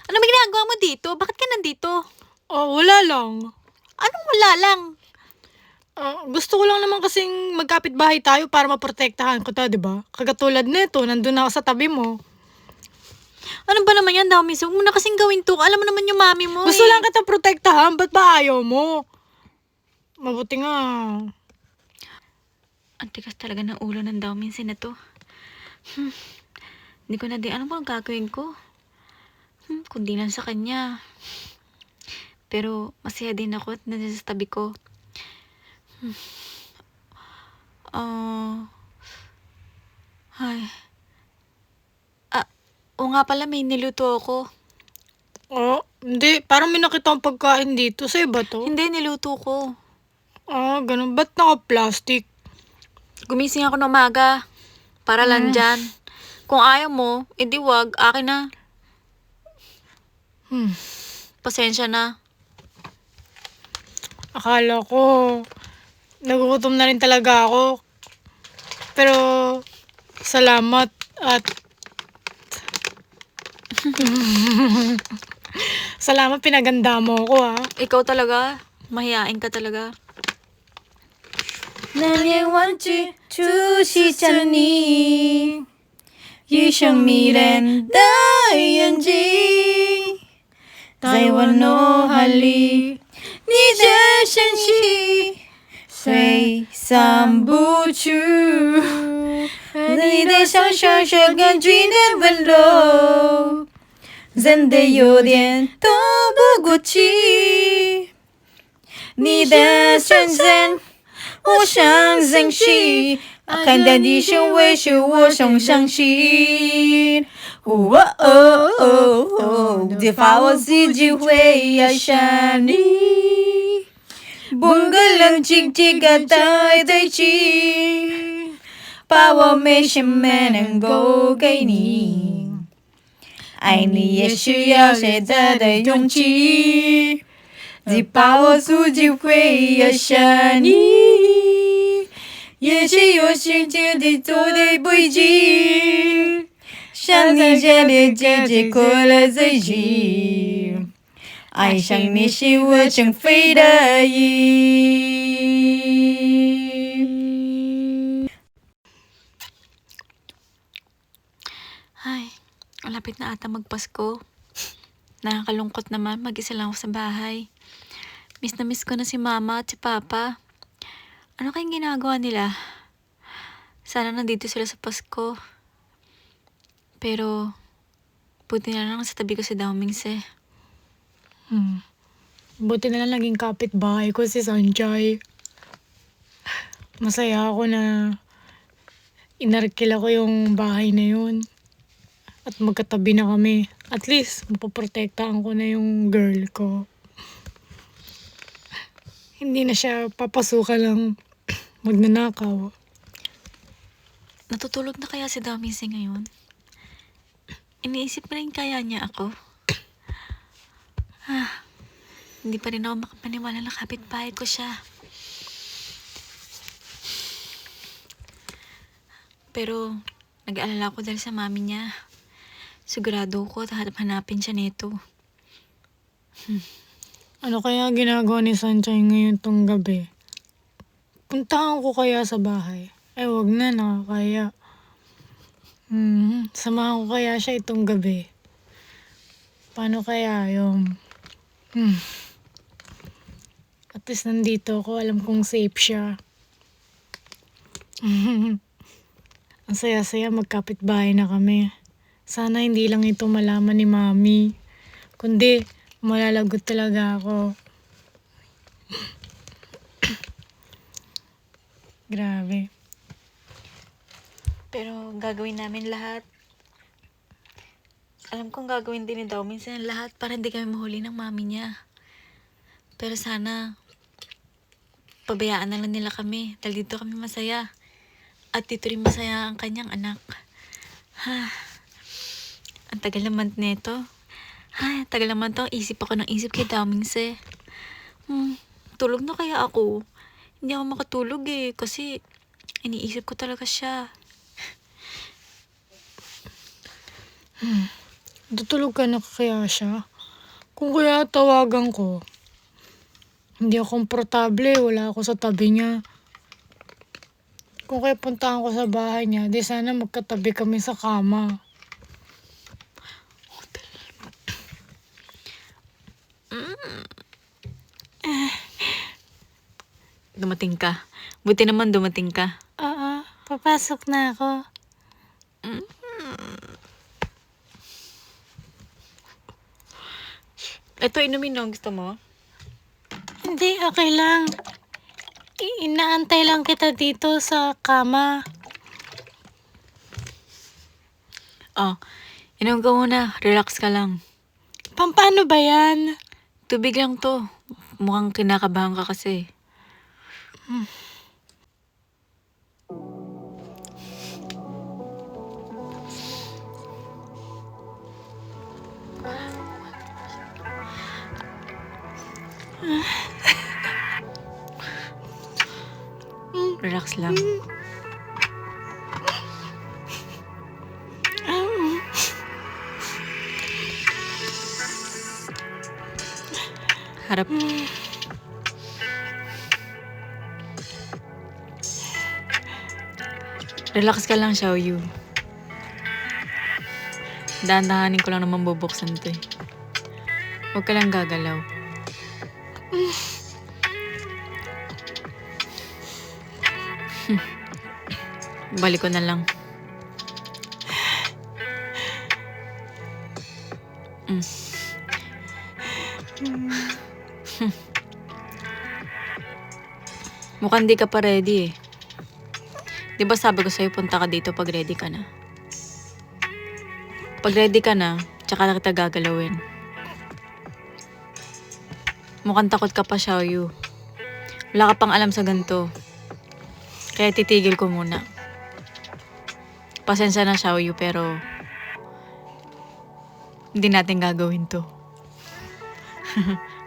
Ano ba ginagawa mo dito? Bakit ka nandito? Oh, wala lang. Anong wala lang? Gusto ko lang naman kasing magkapit-bahay tayo para maprotektahan kita, di ba? Kagatulad nito, nandun ako sa tabi mo. Ano ba naman yan, Dami? Huwag mo na kasing gawin to. Alam mo naman yung mami mo Gusto eh. lang kita protektahan, ba't ba ayaw mo? Mabuti nga. Ang tigas talaga ng ulo ng Dauminsin na to. Hindi ko na di ano ba ang gagawin ko? Kundi lang sa kanya. Pero masaya din ako at nandiyan sa tabi ko. Ay. O nga pala, may niluto ako. Oh, hindi. Parang may nakita akong pagkain dito. Sa'yo ba to? Hindi, niluto ko. Ganun. Ba't naka-plastic? Gumising ako ng umaga. Para lang dyan. Kung ayaw mo, edi wag. Akin na. Pasensya na. Akala ko, nagugutom na rin talaga ako. Pero, salamat at salamat pinaganda mo ako ha. Ikaw talaga. Mahiyain ka talaga. 那年忘记出席着你，一双迷人的眼睛，在我脑海里，你的香气挥散不去，你的笑像是感觉的温柔，真的有点透不过气，你的深深。我想珍惜，看到你身微笑，我想相信。哦哦哦哦，只怕我自己会爱上你。半个冷静几个在一起，把我没什么能够给你，爱你也需要谁的勇气。只怕我自己会爱上你，也许有心情的走的不及，像你这里姐姐过了在一起，爱上你是我情非得已。 Ay, malapit na ata magpasko. Nakakalungkot naman, mag-isa lang ako sa bahay. Miss na miss ko na si mama at si papa. Ano kayang ginagawa nila? Sana nandito sila sa Pasko. Pero, buti na lang sa tabi ko si Daomings eh. Buti na lang naging kapitbahay ko si Sanchay. Masaya ako na inarkila ko yung bahay na yun. At magkatabi na kami. At least, mapoprotektahan ko na yung girl ko. Hindi na siya papasukan lang magnanakaw. Natutulog na kaya si Daomings ngayon? Iniisip pa rin kaya niya ako? Hindi pa rin ako makapaniwala na kapitbahay ko siya. Pero, nag-aalala ko dahil sa mami niya. Sigurado ko at hanapin siya nito. Ano kaya ginagawa ni Sanchay ngayon tong gabi? Puntahan ko kaya sa bahay? Wag na, nakakaya. Samahan ko kaya siya itong gabi? Paano kaya yung... At least nandito ako, alam kong safe siya. Ang saya-saya, magkapit-bahay na kami. Sana hindi lang ito malaman ni Mami. Kundi, malalagot talaga ako. Grabe. Pero gagawin namin lahat. Alam kong gagawin din ni Daomings ang lahat para hindi kami mahuli ng mami niya. Pero sana, pabayaan na lang nila kami dahil dito kami masaya. At dito rin masaya ang kanyang anak. Ang tagal naman nito. Tagal naman to. Isip ako ng isip kay Daomings eh. Tulog na kaya ako? Hindi ako makatulog eh. Kasi iniisip ko talaga siya. Tutulog ka na kaya siya? Kung kaya tawagan ko, hindi ako komportable, wala ako sa tabi niya. Kung kaya puntahan ko sa bahay niya, di sana magkatabi kami sa kama. Dumating ka. Buti naman dumating ka. Oo, papasok na ako. Ito, inumin no. Gusto mo? Hindi, okay lang. Inaantay lang kita dito sa kama. Oh, inom ka muna. Relax ka lang. Paano ba yan? Tubig lang to. Mukhang kinakabahan ka kasi. Relax lang. Harap. Relax ka lang, Xiaoyu. Dahan-dahanin ko lang naman bubuksan to eh. Huwag ka lang gagalaw. Balik ko na lang. Mukhang di ka pa ready eh. Di ba sabi ko sa'yo punta ka dito pag ready ka na? Pag ready ka na, tsaka na kita gagalawin. Mukhang takot ka pa, Xiaoyu. Wala ka pang alam sa ganito. Kaya titigil ko muna. Pasensya na, Xiaoyu, pero hindi natin gagawin to.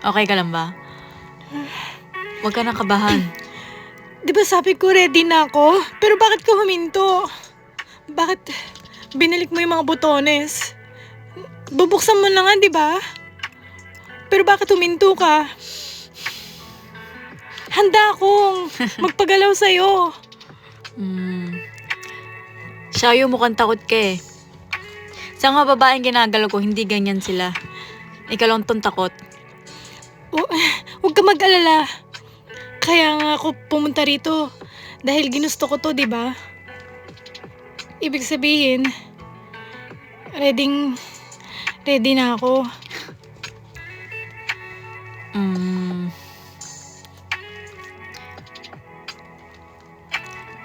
Okay ka lang ba? Huwag ka nang kabahan. Di ba sabi ko ready na ako? Pero bakit ka huminto? Bakit binalik mo yung mga botones? Bubuksan mo na nga, di ba? Pero bakit huminto ka? Handa akong magpagalaw sa'yo. Xiaoyu, mukhang takot ka eh. Sa mga babaeng ginagalaw ko, hindi ganyan sila. Ikaw lang tong takot. Huwag ka mag-alala. Kaya nga ako pumunta rito. Dahil ginusto ko to, di ba? Ibig sabihin, ready na ako.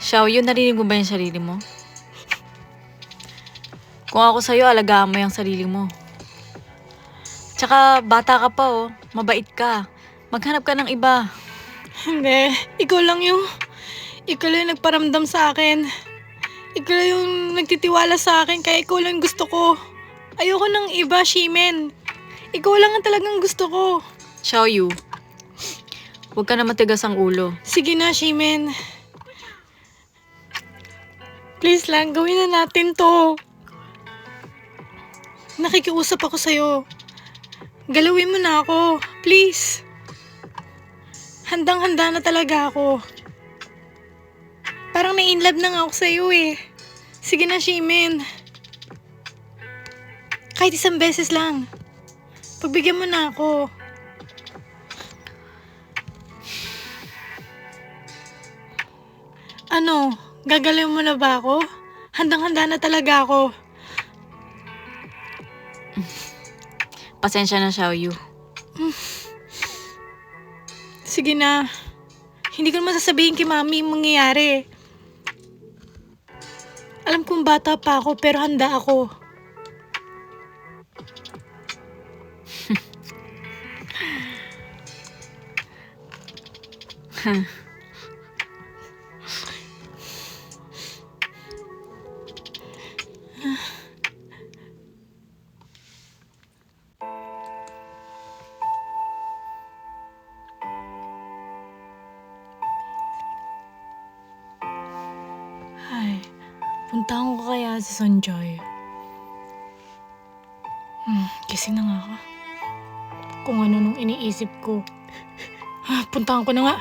Xiaoyu, narinig mo ba yung sarili mo? Kung ako sa'yo, alagaan mo yung sarili mo. Tsaka, bata ka pa oh. Mabait ka. Maghanap ka ng iba. Hindi, ikaw lang yung nagparamdam sa akin. Ikaw lang yung nagtitiwala sa akin, kaya ikaw lang gusto ko. Ayoko ng iba, Shimen. Ikaw lang ang talagang gusto ko. Xiaoyu, huwag ka na matigas ang ulo. Sige na, Shimen. Please lang, gawin na natin to. Nakikiusap ako sa'yo. Galawin mo na ako. Please. Handang-handa na talaga ako. Parang na-inlove na nga ako sa'yo eh. Sige na, Shimen. Kahit isang beses lang. Pagbigyan mo na ako. Ano? Gagalawin mo na ba ako? Handang-handa na talaga ako. Pasensya na, Xiaoyu. Sige na. Hindi ko naman sasabihin kay mami yung mangyayari. Alam kong bata pa ako pero handa ako. Ay, puntahan ko kaya si Sanjay. Gising na nga ako. Kung ano nung iniisip ko. Puntahan ko na nga.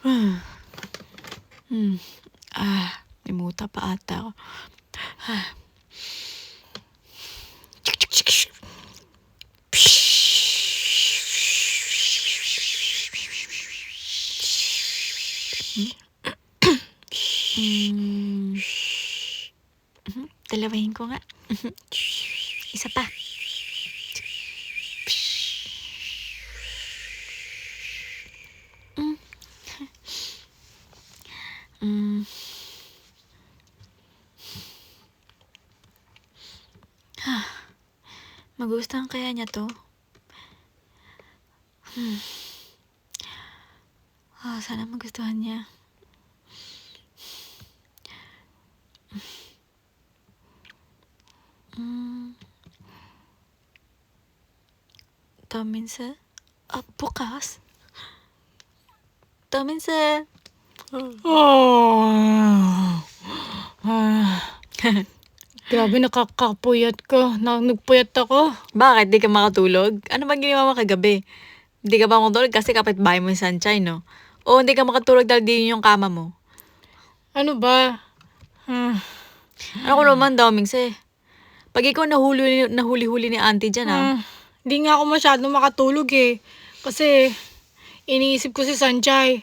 Mm. Mm. Limuta pa ata ako. Dalawahin ko nga. Isa pa. Magustuhan kaya niya to? Sana magustuhan niya. Taminse? Bukas? Taminse? Grabe, nakakapuyat ko. Nagpuyat ako. Bakit? Di ka makatulog? Ano bang ginawa mo kagabi? Hindi ka ba makatulog kasi kapitbahay mo yung sunshine, no? O hindi ka makatulog dahil di yun yung kama mo? Ano ba? Ano ko naman, Domingse? Pag ikaw nahuli-huli ni auntie dyan, Hindi nga ako masyado makatulog eh. Kasi iniisip ko si Sanchay.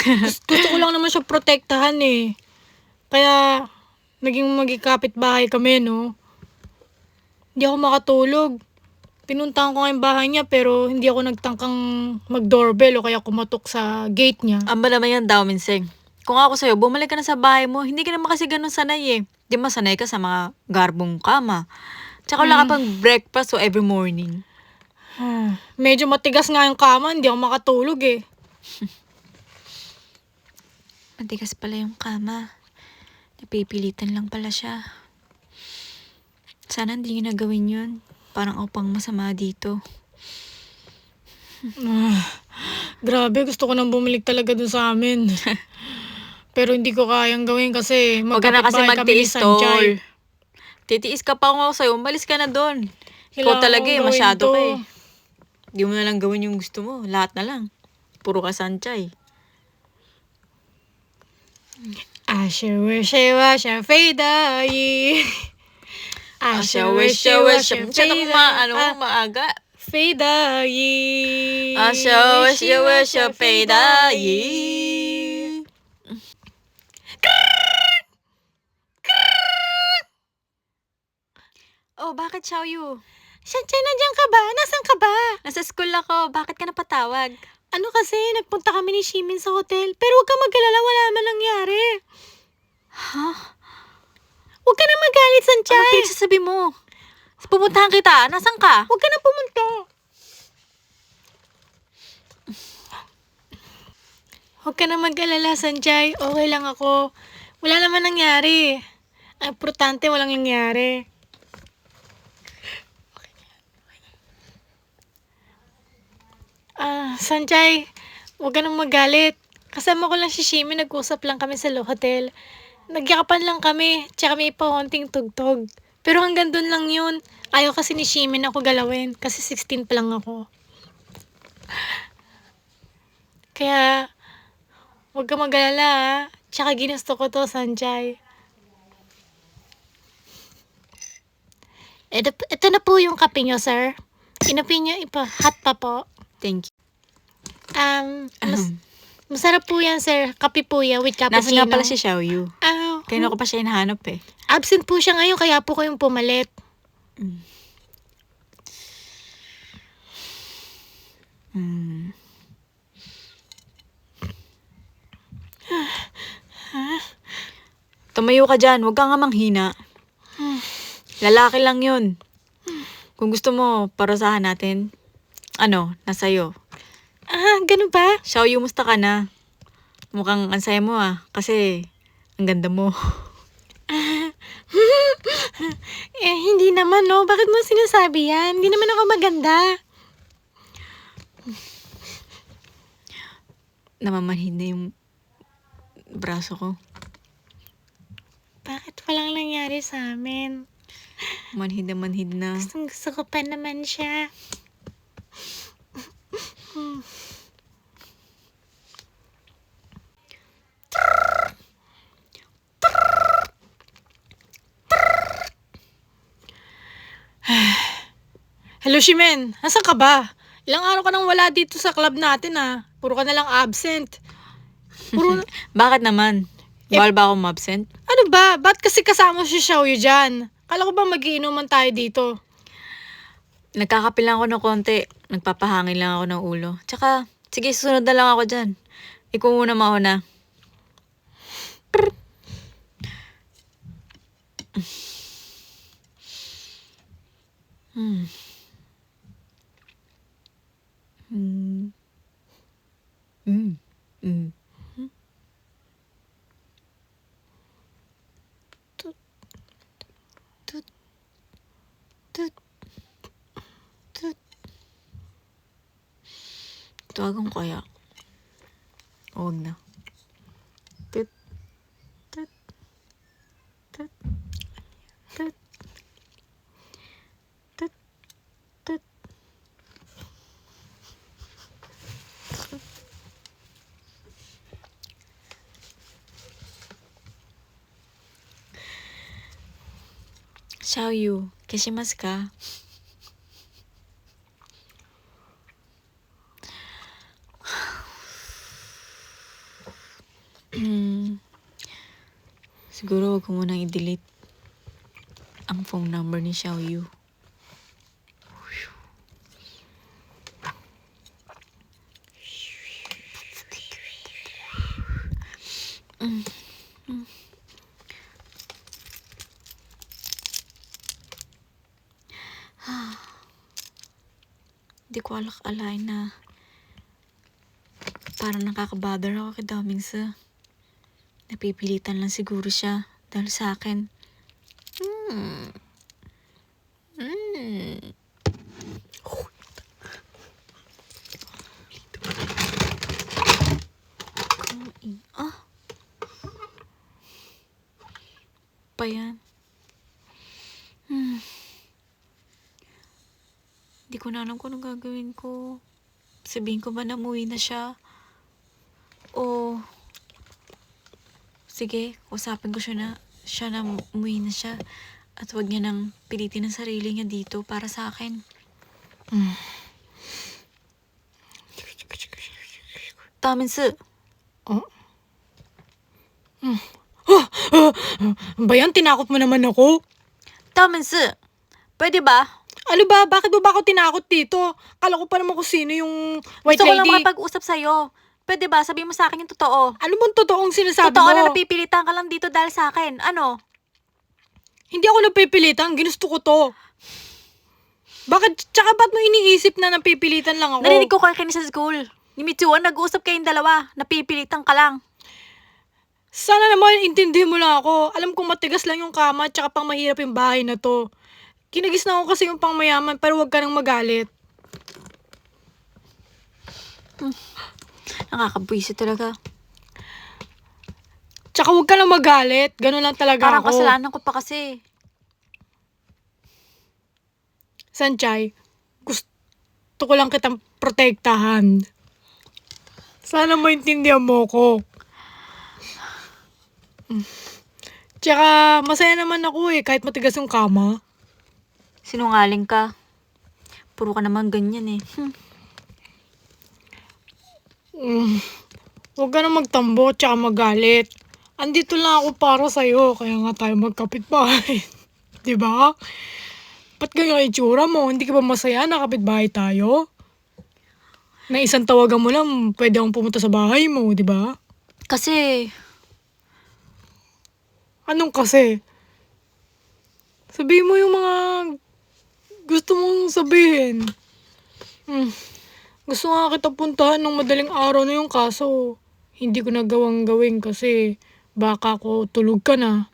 Gusto ko lang naman siya protektahan eh. Kaya naging magikapit bahay kami, no? Hindi ako makatulog. Pinuntahan ko nga yung bahay niya pero hindi ako nagtangkang mag-doorbell o kaya kumatok sa gate niya. Amba naman yan, Domingse. Kung ako sa'yo, bumalik ka na sa bahay mo. Hindi ka naman kasi ganun sanay eh. Di masanay ka sa mga garbong kama. Tsaka wala ka pang breakfast every morning. Medyo matigas nga yung kama, hindi ako makatulog eh. Matigas pala yung kama. Napipilitan lang pala siya. Sana hindi niyo nagawin yun. Parang upang masama dito. Grabe, gusto ko nang bumalik talaga dun sa amin. Pero hindi ko kayang gawin kasi Huwag ka na kasi magkapit-bahay kami ni magtiis, Sanchay. tol. Titiis ka pa ako sa'yo. Umalis ka na doon. Ikaw Kailangan talaga kong eh. gawin Masyado to. ka eh. Di mo na lang gawin yung gusto mo. Lahat na lang. Puro ka sanchay. Asher, wishy, washer, fade, Asher, wishy, washer, Masyado kung maaga. fade, Asya, wisya, payday. Oh, bakit, Xiaoyu? Sanchay, nandiyan ka ba? Nasaan ka ba? Nasa school ako. Bakit ka napatawag? Ano kasi, nagpunta kami ni Shimin sa hotel. Pero huwag ka mag-alala, wala man nangyari. Huwag ka na magalit, Ano Sanchay. pinagsasabi mo? Pumuntahan kita. Nasaan ka? Huwag ka na pumunta. Huwag ka na mag-alala, Sanchay. Okay lang ako. Wala naman nangyari. Ang importante, walang nangyari. Sanchay, huwag ka nang magalit. Kasama ko lang si Shimi, nag-usap lang kami sa hotel. Nagyakapan lang kami, tsaka may paunting tugtog. Pero hanggang dun lang yun. Ayaw kasi ni Shimi na ako galawin, kasi 16 pa lang ako. Kaya, huwag ka mag-alala ha. Tsaka ginusto ko to, Sanchay. Ito na po yung kape nyo, sir. Inapin nyo, hot pa po. Thank you. Masarap po yan, sir. Kape po yan with Nasa cappuccino. nga pala si Xiaoyu. Kaya ko pa siya hinahanap eh. Absent po siya ngayon, kaya po kayong pumalit. Tumayo ka dyan. Huwag ka nga manghina. Lalaki lang yun. Kung gusto mo, parasahan natin. Ano, nasa'yo. Ganun ba? Xiaoyu, musta ka na? Mukhang ansaya mo kasi ang ganda mo. Hindi naman, no? Bakit mo sinasabi yan? Hindi naman ako maganda. Namamanhid na yung braso ko. Bakit walang nangyari sa amin? Manhid na. Gusto ko pa naman siya. Hello, Shimen. Nasaan ka ba? Ilang araw ka nang wala dito sa club natin Puro ka na lang absent. Bakit naman? Bawal ba akong absent? Ano ba? Ba't kasi kasama si Xiaoyu dyan? Kala ko ba magiinuman tayo dito? Nagkakape lang ako ng konti. Nagpapahangin lang ako ng ulo. Tsaka, sige, susunod na lang ako dyan. Ikaw muna mauna. Tawagan ko kaya. Huwag na. Tut. Tut. Tut. Tut. Tut. Tut. Xiaoyu, kishimasu ka? Siguro wag ko munang i-delete ang phone number ni Xiaoyu. Di ko alak-alay na parang nakakabother ako kay Damingsa. Napipilitan lang siguro siya dahil sa akin. Pa yan? Di ko na alam kung anong gagawin ko. Sabihin ko ba na umuwi na siya? O sige, usapin ko siya na umuwi na siya. At huwag niya nang pilitin ang sarili niya dito para sa akin. Taminsu. Ba yan? Tinakot mo naman ako? Taminsu. Pwede ba? Ano ba? Bakit mo ba ako tinakot dito? Kala ko pa naman kung sino yung white Gusto ko lang lady. makipag-usap sa'yo. Pwede ba? Sabihin mo sa akin yung totoo. Ano bang totoong sinasabi Totoo mo? na napipilitan ka lang dito dahil sa akin. Ano? Hindi ako napipilitan, ginusto ko to. Bakit? Tsaka ba't mo iniisip na napipilitan lang ako? Narinig ko kayo sa school. Ni Mitsuan, nag-uusap kayong dalawa. Napipilitan ka lang. Sana naman intindihin mo lang ako. Alam kong matigas lang yung kama at tsaka pang mahirap yung bahay na to. Kinagis na ako kasi yung pang mayaman pero huwag ka nang magalit. Nakakabwisit talaga. Tsaka huwag ka nang magalit. Ganun lang talaga Parang ako. kasalanan ko pa kasi. Sanchay, gusto ko lang kitang protektahan. Sana maintindihan mo ko. Tsaka masaya naman ako kahit matigas yung kama. Sinungaling ka. Puro ka naman ganyan eh. Huwag ka na magtambo tsaka magalit. Andito lang ako para sa'yo, kaya nga tayo magkapitbahay. Diba? Ba't ganyan itsura mo? Hindi ka ba masaya na kapitbahay tayo? Na isang tawagan mo lang, pwede akong pumunta sa bahay mo, diba? Kasi, Anong kasi? Sabihin mo yung mga gusto mong sabihin. Gusto nga kita puntahan ng madaling araw na yung kaso. Hindi ko nagawang gawin kasi baka ako tulog ka na.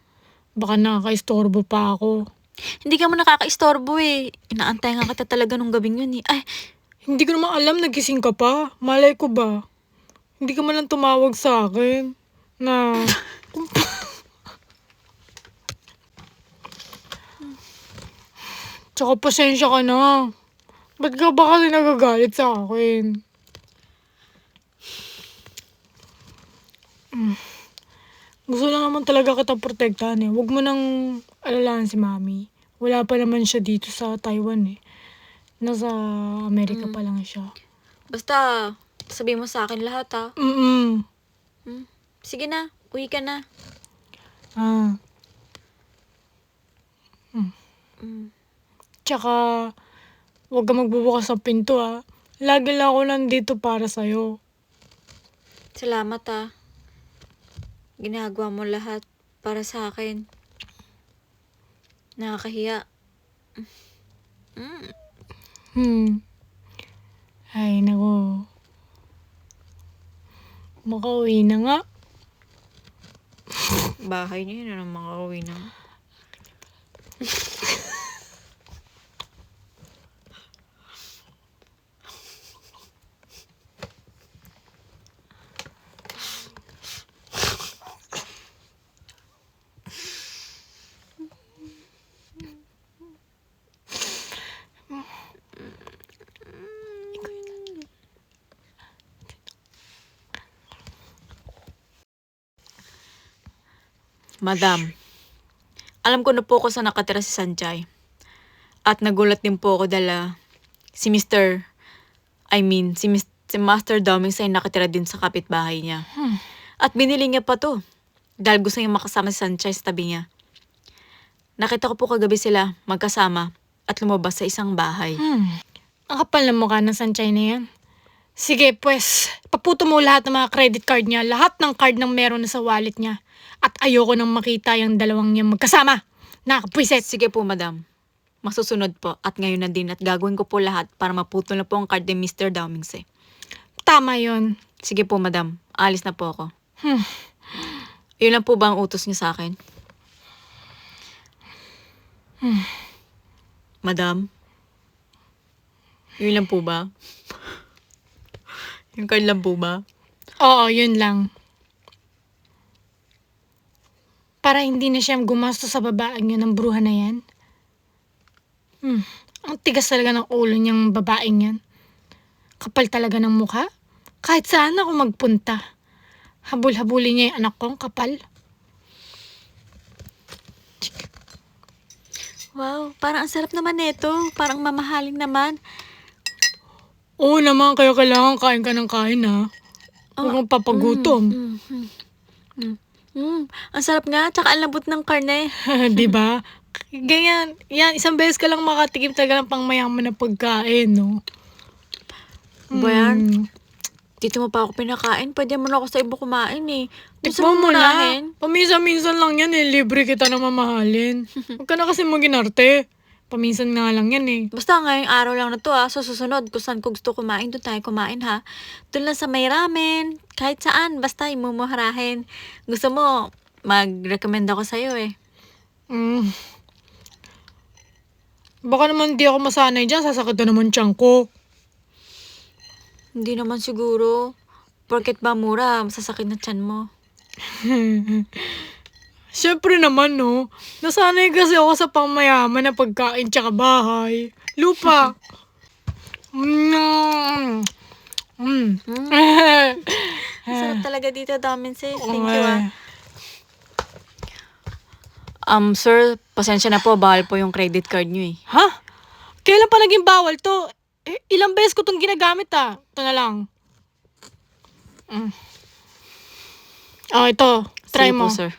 Baka nakaka-istorbo pa ako. hindi ka mo nakaka-istorbo eh. Inaantay nga kita talaga nung gabing yun eh. Ay, Hindi ko naman alam nagising ka pa. Malay ko ba? Hindi ka man lang tumawag sa akin. Na... Tsaka pasensya ka na. Ba't ka ba kasi nagagalit sa akin? Gusto lang naman talaga kita protektahan eh. Huwag mo nang alalahan si Mami. Wala pa naman siya dito sa Taiwan eh. Nasa Amerika pa lang siya. basta, sabihin mo sa akin lahat ha. Sige na, uwi ka na. Ah. Mm. Tsaka, huwag ka magbubukas ng pinto ah. Lagi lang ako nandito para sa'yo. Salamat ha. Ginagawa mo lahat para sa akin. Nakakahiya. Ay, nako. Makauwi na nga. Bahay niyo yun ang mga uwi na. Madam, alam ko na po ako sa nakatira si Sanchay. At nagulat din po ako dala si si Master Domings ay nakatira din sa kapitbahay niya. At binili niya pa to. Dahil gusto niya makasama si Sanchay sa tabi niya. Nakita ko po kagabi sila magkasama at lumabas sa isang bahay. Ang kapal na mukha ng Sanchay na yan. Sige, pues, paputo mo lahat ng mga credit card niya, lahat ng card ng meron na sa wallet niya. At ayoko nang makita yung dalawang niya magkasama. Nakapwisit. Sige po, madam. Masusunod po at ngayon na din at gagawin ko po lahat para maputol na po ang card ni Mr. Domings eh. Tama yun. Sige po, madam. Alis na po ako. Yun lang po ba ang utos niyo sa akin? Madam? Yun lang po ba? Yung card lang po ba? Oo, yun lang. Para hindi na siya gumastos sa babaeng yun ng bruha na yan. Ang tigas talaga ng ulo niyang babaeng yan. Kapal talaga ng mukha. Kahit saan ako magpunta. Habul-habulin niya yung anak kong kapal. Wow, parang ang sarap naman nito. Parang mamahaling naman. Oo naman, kaya kailangan kain ka ng kain ha. Huwag kang papagutom. Ang sarap nga, tsaka ang lambot ng karne. Diba? Ganyan, yan, isang beses ka lang makatikim talaga ng pangmayaman na pagkain, no? Ba yan? Dito mo pa ako pinakain. Pwede mo na ako sa iba kumain eh. Gusto Tikman mo na. unahin? Paminsan-minsan lang yan eh. Libre kita na mamahalin. Huwag ka na kasi maginarte. Paminsan nga lang yan eh. Basta ngayong araw lang na to So susunod, kung saan ko gusto kumain, doon tayo kumain ha. Doon lang sa may ramen. Kahit saan, basta imumurahin. Gusto mo, mag-recommend ako sa'yo eh. Mm. Baka naman di ako masanay dyan. Sasakit na naman tiyan ko. Hindi naman siguro. Porket ba mura, masasakit na tiyan mo. Siyempre naman, no. Nasanay kasi ako sa pangmayaman na pagkain tsaka bahay. Lupa. Mm. Mm. Sarap talaga dito, Daminse. Thank Oo you nga. Sir, pasensya na po. Bawal po yung credit card nyo eh. Ha? Kailan pa naging bawal to? Ilang beses ko itong ginagamit Ito na lang. Ito. Try Sige mo. po, sir.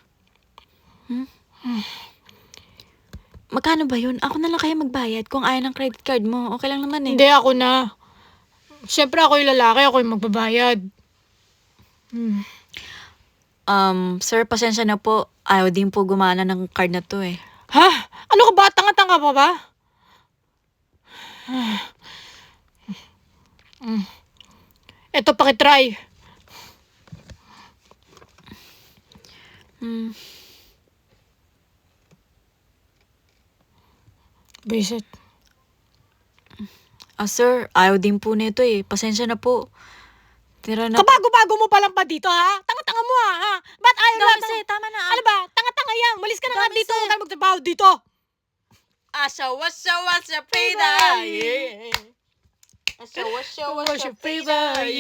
Magkano ba yun? Ako na lang kaya magbayad kung ayaw ng credit card mo. Okay lang naman eh. Hindi, ako na. Siyempre ako yung lalaki, ako yung magbabayad. Sir, pasensya na po. Ayaw din po gumana ng card na to eh. Ha? Ano ka ba? Tanga-tanga pa ba? Ito, pakitry. Visit. Sir, ayaw din po nito eh. Pasensya na po. Tira na. Kabago-bago mo pa lang pa dito, ha? Tanga-tanga mo, ha? Ba't ayaw lahat Daminse, tama na. Ano ba? Tanga-tanga yan. Malis ka na nga Daminse. dito. Huwag ka magtrabaho dito. Asya, pida. What's your favorite?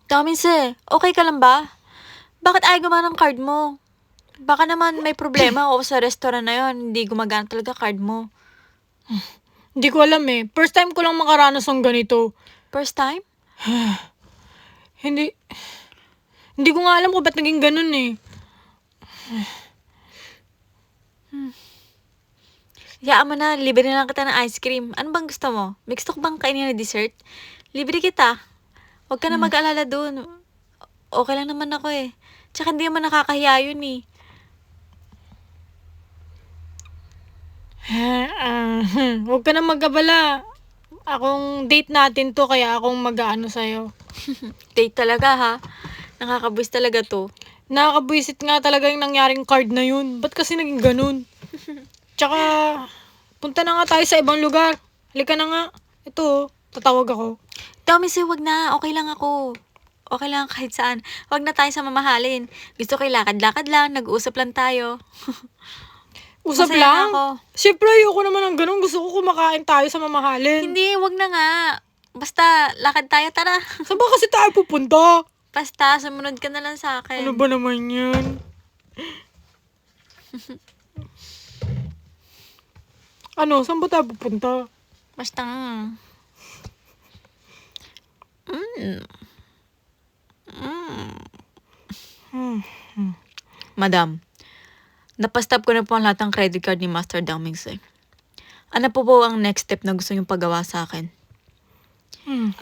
Daminse, okay ka lang ba? Bakit ayaw gumana ng card mo? Baka naman may problema o sa restaurant na yon, hindi gumagana talaga card mo. Hindi ko alam eh. First time ko lang makaranas ng ganito. First time? Hindi ko nga alam kung ba't naging ganun eh. Hayaan mo na, libre na lang kita ng ice cream. Ano bang gusto mo? May gusto ko bang kainin na dessert? Libre kita. Huwag ka na mag-alala dun. Okay lang naman ako eh. Tsaka hindi naman nakakahiya yun eh. Huwag ka na mag-abala. Akong date natin to, kaya akong mag-aano sa'yo. Date talaga ha. Nakakabwis talaga to. Nakakabwisit nga talaga yung nangyaring card na yun. Ba't kasi naging ganun? Tsaka, punta na nga tayo sa ibang lugar. Halika na nga. Ito, tatawag ako. Daminse, wag na. Okay lang ako. Okay lang kahit saan. Wag na tayo sa mamahalin. Gusto ko lakad-lakad lang. Nag-uusap lang tayo. Usap Masaya na lang? ako. Siyempre, ayoko naman ng ganun. Gusto ko kumakain tayo sa mamahalin. Hindi, wag na nga. Basta, lakad tayo, tara. Saan ba kasi tayo pupunta? Basta, sumunod ka na lang sa akin. Ano ba naman yan? Ano? Saan ba tayo pupunta? Basta. Madam, napastop ko na po ang lahat ng credit card ni Master Damings eh. Ano po ang next step na gusto niyong pagawa sa akin?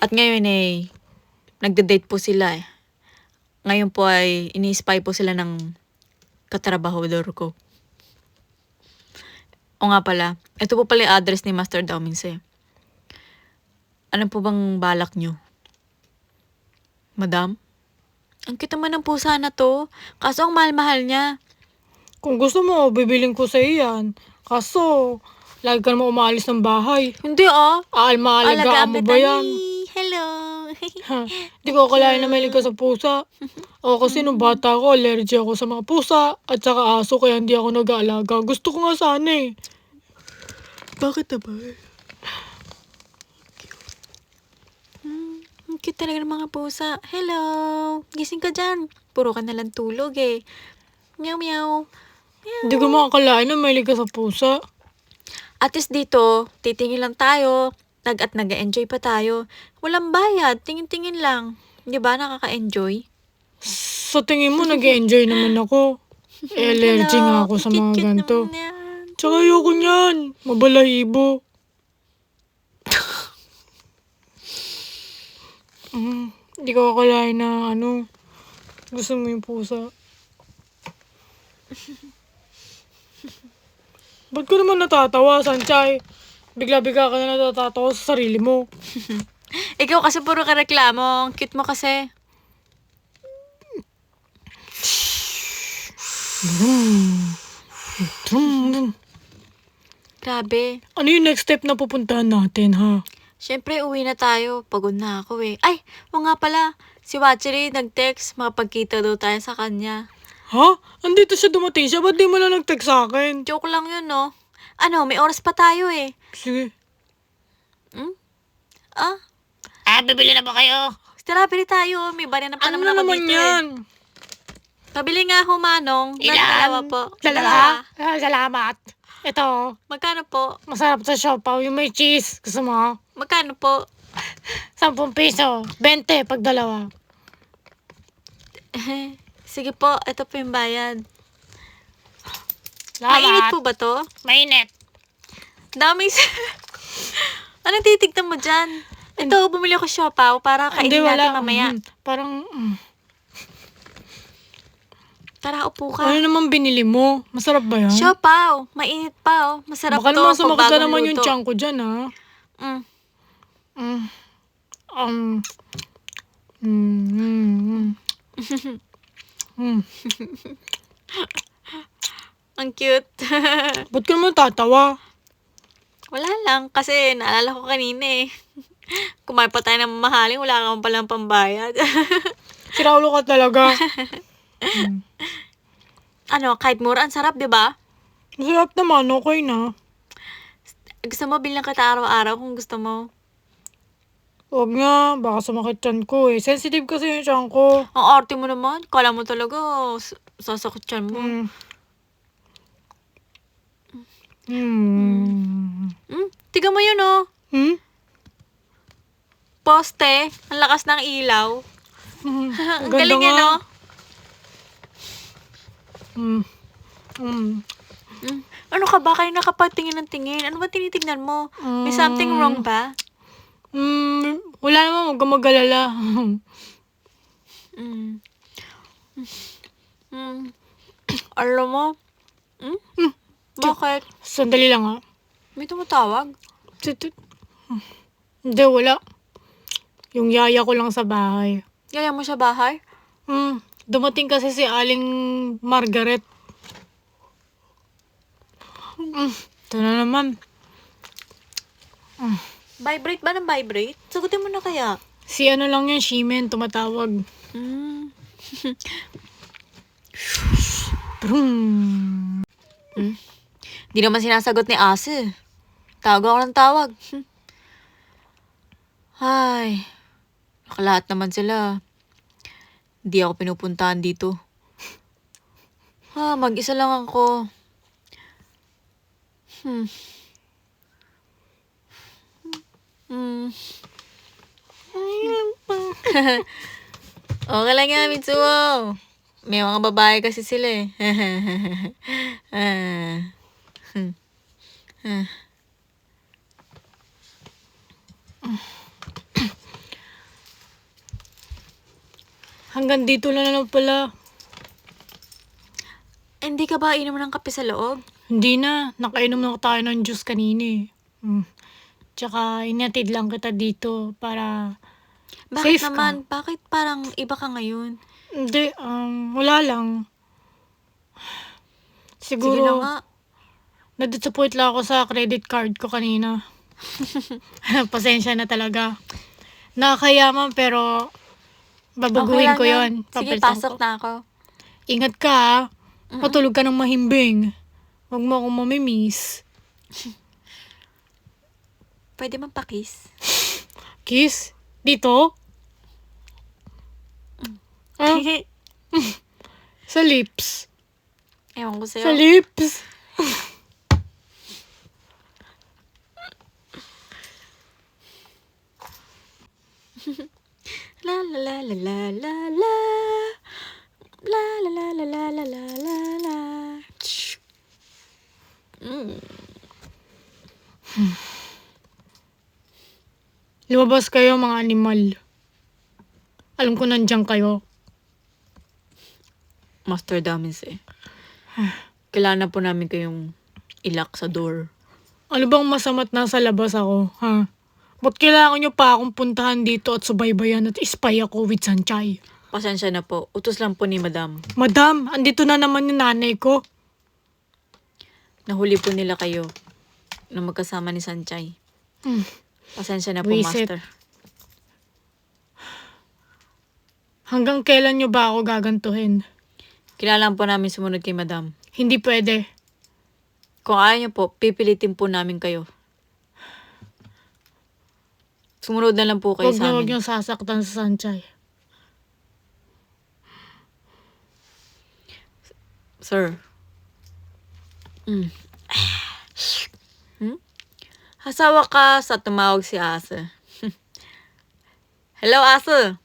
At ngayon eh, nagde-date po sila eh. Ngayon po ay ini-spy po sila ng katrabahador ko. O nga pala, ito po pala yung address ni Master Damings eh. Ano po bang balak niyo? Madam? Ang kita man ng pusa na to. Kaso ang mahal-mahal niya. Kung gusto mo, bibiling ko sa yan. Kaso, lagi ka naman umaalis ng bahay. Hindi Aalma-alagaan mo ba yan? Hello. Di ko akalain na mahilig ka sa pusa. Ako kasi nung bata ko, allergy ako sa mga pusa at saka aso, kaya hindi ako nag-aalaga. Gusto ko nga sana eh. Bakit na ba? Ang cute talaga ng mga pusa. Hello. Gising ka dyan. Puro ka nalang tulog eh. Meow meow. Hindi ko makakalain na mahilig ka sa pusa. At least dito, titingin lang tayo. At nag-enjoy pa tayo. Walang bayad. Tingin-tingin lang. Di ba? Nakaka-enjoy. Sa tingin mo, nag-enjoy naman ako. Allergy nga ako sa mga cute-cute ganito. naman yan. Tsaka ayoko niyan. Mabalahibo. Hindi ko akalain na gusto mo yung pusa. Ba't ka naman natatawa, Sanchay? Bigla-bigla ka na natatawa sa sarili mo. Ikaw kasi puro ka reklamo. Ang cute mo kasi. Grabe. Ano yung next step na pupuntahan natin, ha? Siyempre, uwi na tayo. Pagod na ako eh. Ay, o nga pala. Si Watchery nag-text. Makapagkita daw tayo sa kanya. Ha? Andito siya, dumating siya. Ba't di mo lang nag-text sa akin? Joke lang yun, no? Ano, may oras pa tayo eh. Sige. Ah, Bibili na ba kayo? strawberry tayo. May banana pa Ano naman na ako naman dito yan? eh. Pabili nga ako, Manong. Ilan? Dalawa po. Dalawa? Salamat. Ito, Magkano po? masarap sa siopaw. Yung may cheese. Gusto mo? Magkano po? 10 piso. 20 pag dalawa. Sige po, ito po yung bayad. Salamat. Mainit po ba to? Mainit. Daming... Anong titignan mo dyan? Ito, bumili ako siopaw para kainin natin mamaya. Parang, Tara, upo ka. ano naman binili mo? Masarap ba yan? Siopaw. Mainit pa, oh. Masarap Baka to. naman sumakit pag na bagong naman yung luto. tiyan ko dyan, ha? Mm. Mm. Mm. Ang cute. Ba't ka naman tatawa? Wala lang, kasi naalala ko kanina eh. Kumain pa tayo ng mamahaling, wala kang palang pambayad. Si Raulo ka talaga. Ano, kahit mura, ang sarap, di ba? Masarap naman, okay na. Gusto mo, bilang kita araw-araw kung gusto mo. Huwag nga, baka sumakit tiyan ko eh. Sensitive kasi yung tiyan ko. Ang arte mo naman, kala mo talaga, sasakit yan mo. Tiga mo yun, oh. Poste, ang lakas ng ilaw. Ang Ganda galing nga. yan, oh. Ano ka ba? Kayo nakapatingin ng tingin. Ano ba tinitignan mo? May something wrong ba? Wala naman, huwag kang mag-alala. Alam mo? Bakit? Sandali lang, ha? May tumatawag? Hindi, wala. Yung yaya ko lang sa bahay. Yaya mo sa bahay? Dumating kasi si Aling Margaret. Ito na naman. Vibrate ba ng vibrate? Sagutin mo na kaya. Si ano lang yun, Shimen, tumatawag. Di naman sinasagot ni Ase. Tawag ako ng tawag. Ay, nakalahat naman sila. Hindi ako pinupuntahan dito. Mag-isa lang ako. Okay lang yan, Mitsuo. May mga babae kasi sila eh. Hanggang dito lang na pala. Hindi ka ba inom ng kape sa loob? Hindi na. Nakainom na tayo ng juice kanina eh. Tsaka inatid lang kita dito para Bakit safe ka. naman? Bakit parang iba ka ngayon? Hindi, wala lang. Sige na Siguro, nga. na-disappoint lang ako sa credit card ko kanina. Pasensya na talaga. Nakakayaman pero babaguhin lang ko yan. yon. Sige, Papalitan pasok ko. na ako. Ingat ka ha. Matulog ka ng mahimbing. Huwag mo akong mamimiss. Pwede man pakis? Kiss? Dito? Ah, sa lips. Ewan ko sa'yo. Sa lips. La la la la la la la la la la la la la la la la Lumabas kayo mga animal. Alam ko nandiyan kayo. Master Damins eh. Kailangan na po namin kayong ilak sa door. Ano bang masama't nasa labas ako, ha? Ba't kailangan nyo pa akong puntahan dito at subaybayan at ispay ako with Sanchay? Pasensya na po. Utos lang po ni Madam. Madam, andito na naman yung nanay ko. Nahuli po nila kayo na magkasama ni Sanchay. Hmm. Pasensya na po, Wisit. Master. Hanggang kailan nyo ba ako gagantuhin? Kailangan po namin sumunod kay Madam. Hindi pwede. Kung ayaw niyo po, pipilitin po namin kayo. Sumunod na lang po kayo Huwag sa na huwag amin. nyo sasaktan sa Sanchay. Sir. Hasawa ka sa tumawag si Asa. Hello, Asa.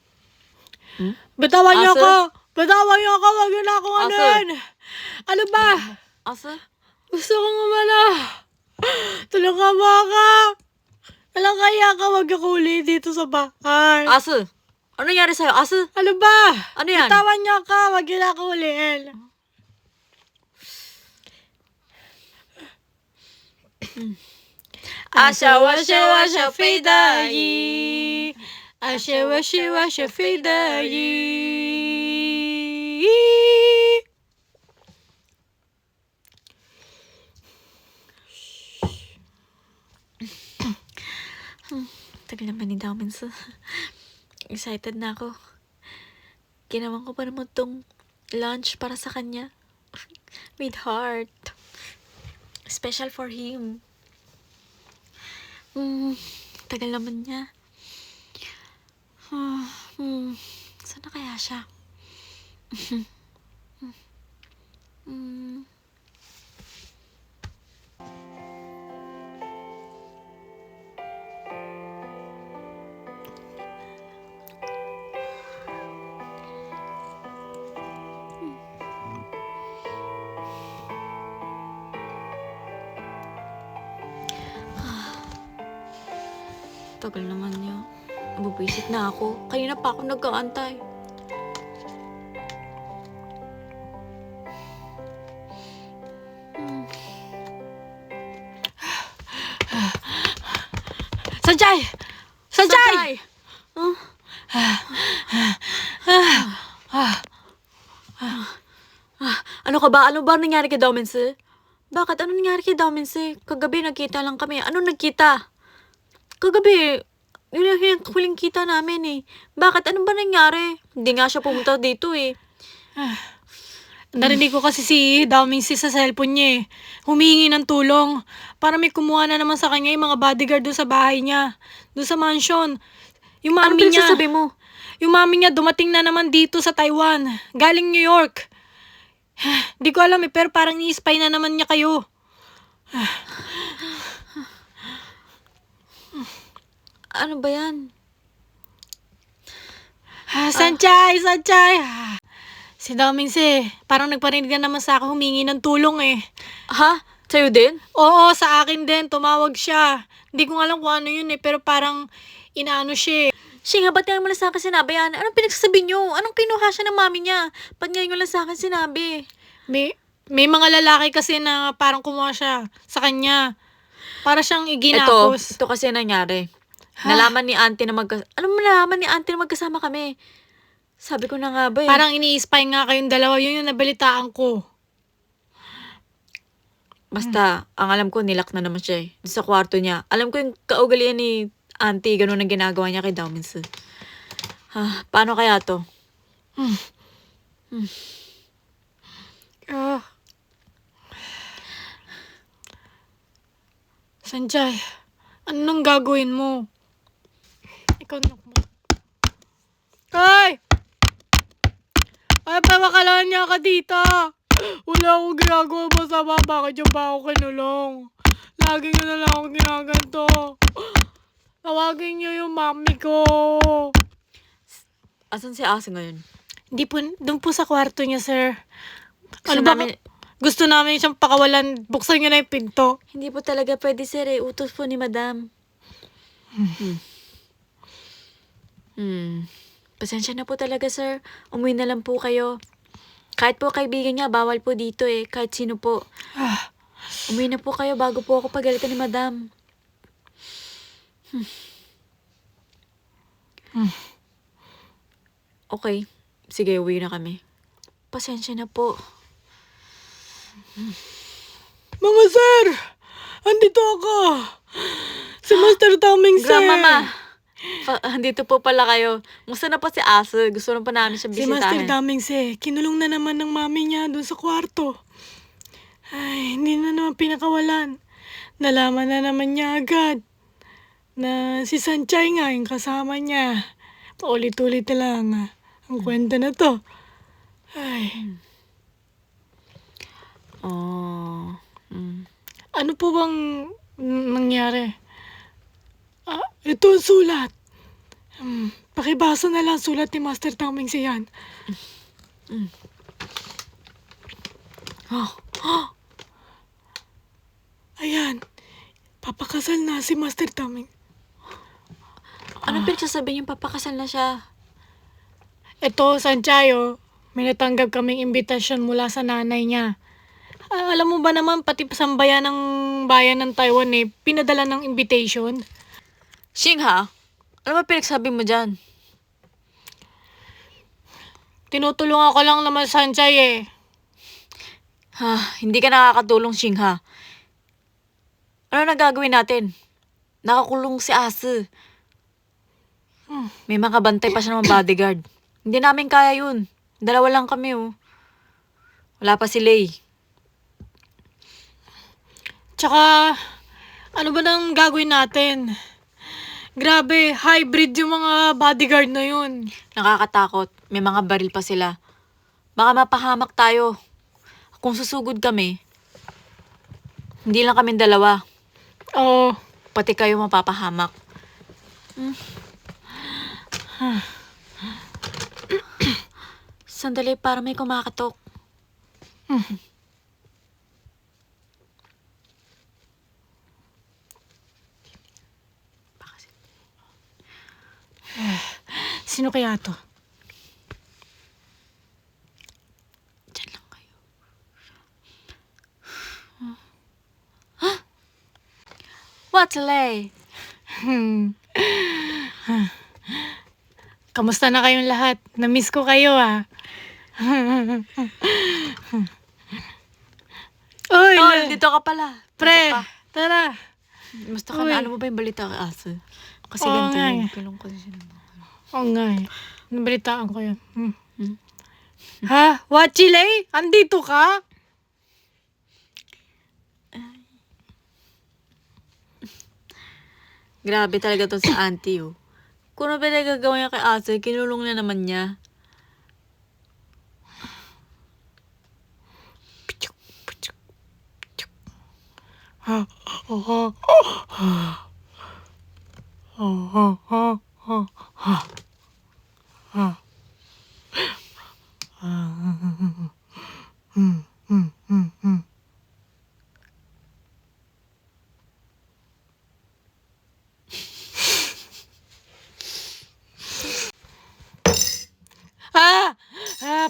Bitawan nyo Asa? ako! Bitawan nyo ako! Huwag nyo na akong Asa? anuin! Ano ba? Asa? Gusto kong umala! Tulungan mo ako! Walang kaya ka, wag ako uli dito sa bahay. Asa? Ano nangyari sa'yo, Asa? Ano ba? Ano yan? Bitawan nyo ako! Wag nyo na ako uliin. Asha, washa, washa, feidayi. Asha, washa, washa, feidayi. Tagal naman ni Damins. Excited na ako. Ginawan ko pa naman tong lunch para sa kanya. With heart. Special for him. Tagal naman niya. Saan na kaya siya? Tagal naman niya. Nabubisit na ako. Kanina pa ako nag-aantay. Sanchay! Sanchay! Ano ka ba? Ano ba nangyari kay Domense? Bakit? Ano nangyari kay Domense? Kagabi nagkita lang kami. Ano nagkita? Kagabi, yun yung huling kita namin eh. Bakit? Ano ba nangyari? Hindi nga siya pumunta dito eh. Narinig ko kasi si Daming sa cellphone niya eh. Humingi ng tulong para may kumuha na naman sa kanya yung mga bodyguard doon sa bahay niya. Doon sa mansion. Yung Ano mami niya, pinagsasabi mo? yung mami niya dumating na naman dito sa Taiwan. Galing New York. Di ko alam eh, pero parang ni-spy na naman niya kayo. Ano ba yan? Sanchay! Sanchay! Si Daming parang nagparinig na naman sa akin humingi ng tulong eh. Ha? Sa'yo din? Oo, sa akin din. Tumawag siya. Hindi ko alam kung ano yun eh, pero parang inaano siya eh. Siya nga, ba't ngayon mo lang sa akin sinabi yan? Anong pinagsasabi niyo? Anong kinuha siya ng mami niya? Ba't ngayon mo lang sa akin sinabi? May mga lalaki kasi na parang kumuha siya sa kanya. Para siyang Ito iginapos. kasi nangyari. Nalaman ni auntie na nalaman ni auntie na magkasama kami. Sabi ko na nga ba eh. Parang ini-spy nga kayong dalawa. Yun yung nabalitaan ko. Basta, ang alam ko, nilak na naman siya eh. Sa kwarto niya. Alam ko yung kaugalian ni auntie, ganun ang ginagawa niya kay Dowmins. Paano kaya to? Sanchay, ano nang gagawin mo? Ikaw na mo. Ay! Ay, pamakalaan niya ka dito. Wala akong ginagawa masama. Bakit niyo ba ako kinulong? Lagi niyo na lang ako ginaganto. Tawagin niyo yung mami ko. Asan si Asa ngayon? Hindi po, doon po sa kwarto niya, sir. Gusto Ano ba? namin- gusto namin siyang pakawalan. Buksan niyo na yung pinto. Hindi po talaga pwede, sir. Utos po ni madam. Pasensya na po talaga, sir. Umuwi na lang po kayo. Kahit po kaibigan niya, bawal po dito eh. Kahit sino po. Umuwi na po kayo bago po ako pagalitan ni madam. Okay. Sige, uwi na kami. Pasensya na po. Mga sir! Andito ako! Si Master Toming, sir! Grandmama! Andito po pala kayo. Musta na po si Aso? Gusto na pa namin siya Si Master bisitahin. Toming, kinulong na naman ng mami niya doon sa kwarto. Ay, hindi na naman pinakawalan. Nalaman na naman niya agad na si Sanchay nga yung kasama niya. Paulit-ulit na lang ang kwento na to. Ay, Oh. ano po bang nangyari? Ito ang sulat. Pakibasa na lang sulat ni Master Toming yan. Ayan, papakasal na si Master Toming. Anong pinagsasabi niyong papakasal na siya? Ito, Sanchayo, may natanggap kaming imbitasyon mula sa nanay niya. Alam mo ba naman, pati sambayan ng bayan ng Taiwan pinadala ng invitation. Shingha, ano ba pinagsabi mo dyan? Tinutulungan ko lang naman Sanchay Hindi ka nakakatulong, Shingha. Ano na gagawin natin? Nakakulong si Asu. May mga bantay pa siya ng mga bodyguard. Hindi namin kaya yun. Dalawa lang kami, oh. Wala pa si Lei. Tsaka, ano ba nang gagawin natin? Grabe, hybrid yung mga bodyguard na yun. Nakakatakot. May mga baril pa sila. Baka mapahamak tayo. Kung susugod kami, hindi lang kami dalawa. Oo. Pati kayo mapapahamak. Sandali, para may kumakatok. Sino kaya to? Diyan lang kayo. What's Lei? Kamusta na kayong lahat? Namiss ko kayo Uy, Tol, dito ka pala. pre, Dito ka. tara. Basta ka Uy. na, ano mo ba yung balita kay Aso? Kasi Oo ganito nga yun. eh. Kulong ko siya. Oo nga nabalitaan ko yun. Ha? Wachile? Andito ka? Grabe talaga to sa auntie, oh. Kung ano ba nagagawa niya kay Aso, kinulong na naman niya.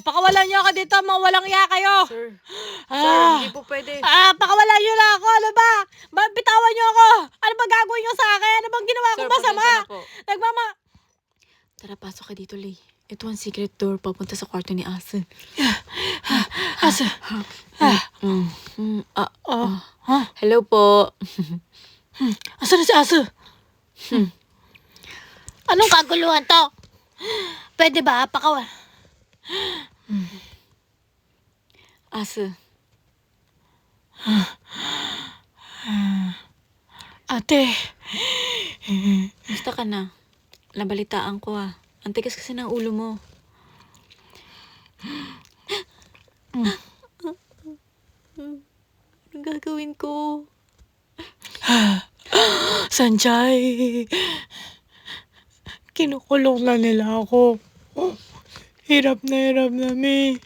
Pakawalan niyo ako dito, mga walang iya kayo. Sir, Ah. hindi po pwede. Pakawalan niyo na ako, ano ba? Bitawan niyo ako. Ano ba gagawin niyo sa akin? Ano bang ginawa ko Sir, masama? pasensya na po. Tara, pasok ka dito, Lei. Ito ang secret door papunta sa kwarto ni Aso. Asa? Hello po. Asa na si Aso? Anong kaguluhan to? Pwede ba? Aso, Ate, gusto ka na? Nabalitaan ko, ah. Ang tigas kasi ng ulo mo. Anong gagawin ko? Sanchay, kinukulong na nila ako. Hirap na mi.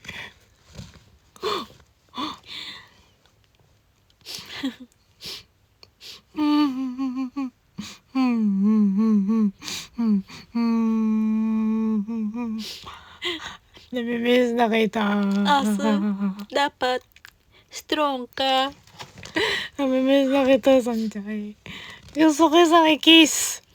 Namimiss na kita. Asa, dapat strong ka. Namimiss na kita, Sanjay. Gusto ko isang i-kiss.